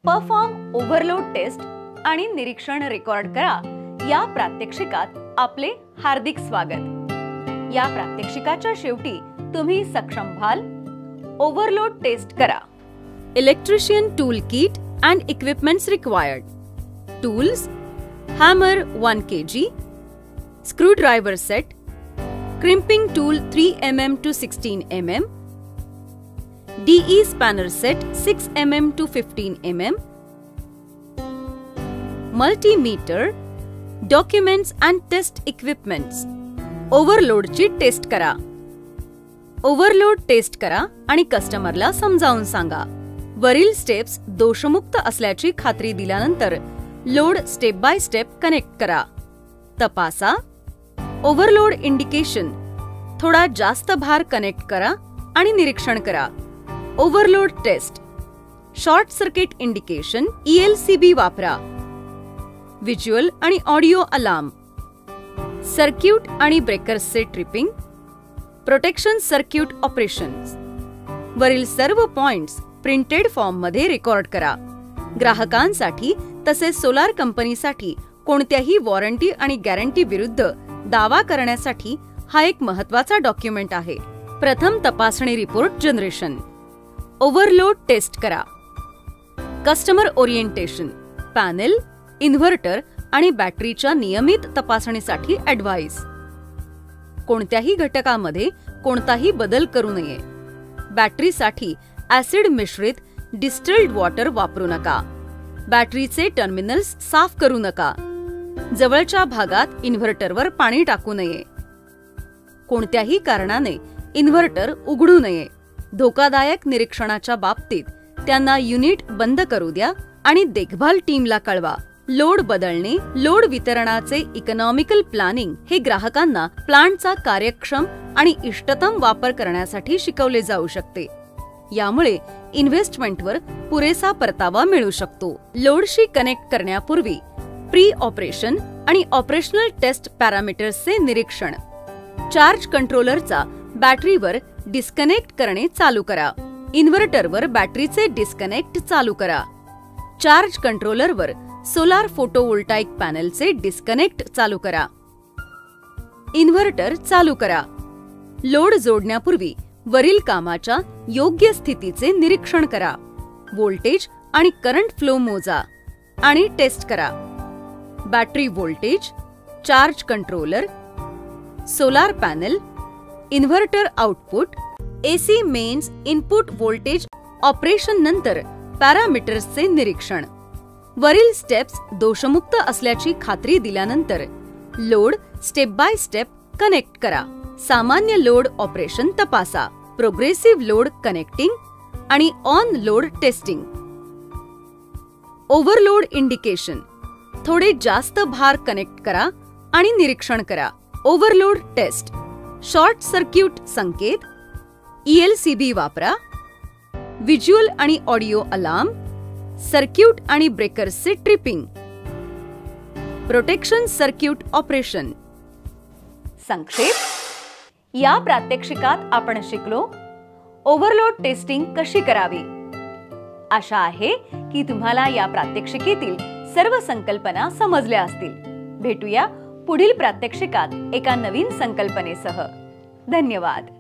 Perform overload taste आणि निरीक्षण record करा या प्रात्यक्षिकात आपले हार्दिक स्वागत। या प्रात्यक्षिकाच्या शेवटी तुम्ही सक्षम व्हाल ओव्हरलोड टेस्ट करा। Electrician tool kit and equipments required. Tools: hammer 1 kg, screwdriver set, crimping tool 3 mm to 16 mm, DE spanner set 6 mm to 15 mm, multimeter, documents and test equipments. Overload ची टेस्ट करा। Overload taste करा आणि कस्टमरला समजावून सांगा। वरील steps दोषमुक्त असल्याची खात्री दिल्यानंतर load step by step connect करा। तपासा। ओव्हरलोड इंडिकेशन: थोडा जास्त भार कनेक्ट करा आणि निरीक्षण करा। Overload test: short circuit indication ELCB वापरा। व्हिज्युअल आणि ऑडिओ अलार्म, सर्किट आणि ब्रेकर्सचे ट्रिपिंग, प्रोटेक्शन सर्किट ऑपरेशन्स। वरील सर्व पॉइंट्स प्रिंटेड फॉर्म मध्ये रेकॉर्ड करा। ग्राहकांसाठी तसेच सोलार कंपनीसाठी कोणत्याही वॉरंटी आणि गॅरंटी विरुद्ध दावा करण्यासाठी हा एक महत्त्वाचा डॉक्युमेंट आहे। प्रथम तपासणी रिपोर्ट जनरेशन। ओव्हरलोड टेस्ट करा। कस्टमर ओरिएंटेशन: पॅनेल, इन्व्हर्टर आणि बॅटरीच्या नियमित तपासणीसाठी ॲडवाइस। कोणत्याही घटकामध्ये कोणताही बदल करू नये। बॅटरीसाठी ॲसिड मिश्रित डिस्टिल्ड वॉटर वापरू नका। बॅटरीचे टर्मिनल्स साफ करू नका। जवळच्या भागात इन्व्हर्टरवर पाणी टाकू नये। कोणत्याही कारणाने इन्व्हर्टर उघडू नये। धोकादायक निरीक्षणाच्या बाबतीत त्यांना युनिट बंद करू द्या आणि देखभाल टीमला कळवा। लोड बदलणे, लोड वितरणाचे इकॉनॉमिकल प्लॅनिंग हे ग्राहकांना प्लांटचा कार्यक्षम आणि इष्टतम वापर करण्यासाठी शिकवले जाऊ शकते। यामुळे इन्व्हेस्टमेंटवर पुरेसा परतावा मिळू शकतो। लोडशी कनेक्ट करण्यापूर्वी प्री ऑपरेशन आणि ऑपरेशनल टेस्ट पॅरामीटर्सचे निरीक्षण। चार्ज कंट्रोलरचा बॅटरीवर डिस्कनेक्ट करणे चालू करा। इन्व्हर्टरवर बॅटरीचे डिस्कनेक्ट चालू करा। चार्ज कंट्रोलरवर सोलार फोटोव्होल्टाइक पॅनेलचे डिस्कनेक्ट चालू करा। इन्व्हर्टर चालू करा। लोड जोडण्यापूर्वी वरील कामाच्या योग्य स्थितीचे निरीक्षण करा। व्होल्टेज आणि करंट फ्लो मोजा आणि टेस्ट करा। Battery voltage, charge controller, solar panel, inverter output, AC mains input voltage operation नंतर पॅरामीटर्सचे निरीक्षण। वरील स्टेप्स दोषमुक्त असल्याची खात्री दिल्यानंतर load step by step connect करा। सामान्य लोड ऑपरेशन तपासा। प्रोग्रेसिव्ह लोड कनेक्टिंग आणि on load testing. Overload indication: थोडे जास्त भार कनेक्ट करा आणि निरीक्षण करा। ओव्हरलोड टेस्ट: शॉर्ट सर्किट संकेत, ELCB वापरा। व्हिज्युअल आणि ऑडिओ अलार्म, सर्किट आणि ब्रेकर्सचे ट्रिपिंग, प्रोटेक्शन सर्किट ऑपरेशन। संक्षेप: या प्रात्यक्षिकात आपण शिकलो ओव्हरलोड टेस्टिंग कशी करावी। आशा आहे की तुम्हाला या प्रात्यक्षिकेतील सर्व संकल्पना समजल्या असतील। भेटूया पुढील प्रात्यक्षिकात एका नवीन संकल्पनेसह। धन्यवाद।